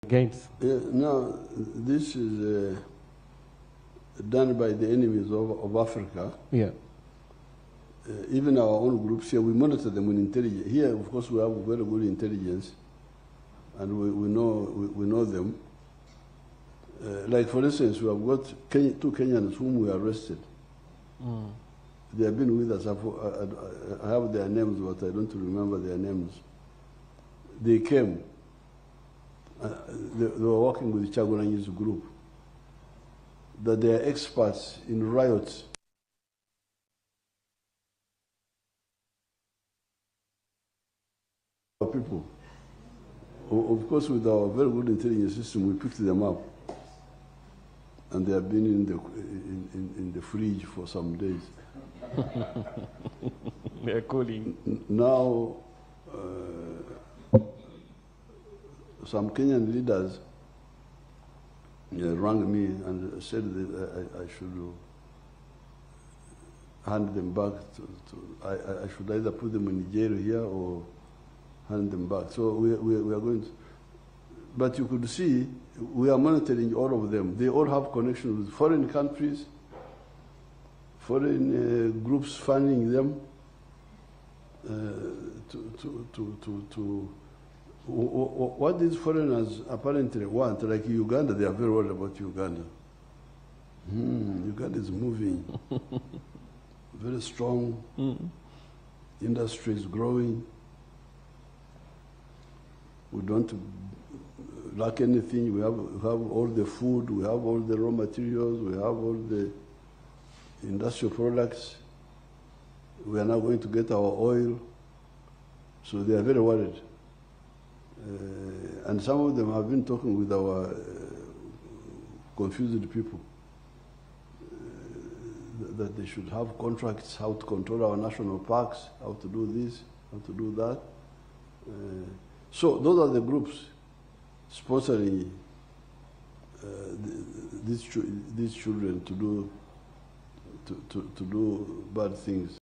against? No, this is done by the enemies of Africa. Yeah. Even our own groups here, we monitor them with intelligence. Here, of course, we have very good intelligence, and we know them. Like, for instance, we have got two Kenyans whom we arrested. Mm. They have been with us. I have their names, but I don't remember their names. They came. They were working with Chagulanyi's group. That they are experts in riots. People. Of course, with our very good intelligence system, we picked them up. And they have been in the fridge for some days. They're cooling. Now, some Kenyan leaders rang me and said that I should hand them back. I should either put them in jail here or hand them back. So we are going to. But you could see, we are monitoring all of them. They all have connections with foreign countries, foreign groups funding them what these foreigners apparently want. Like Uganda, they are very worried about Uganda. Uganda is moving, very strong, industry is growing. We don't lack anything. We have all the food, we have all the raw materials, we have all the industrial products. We are now going to get our oil. So they are very worried. And some of them have been talking with our confused people that they should have contracts, how to control our national parks, how to do this, how to do that. So those are the groups sponsoring these children to do bad things.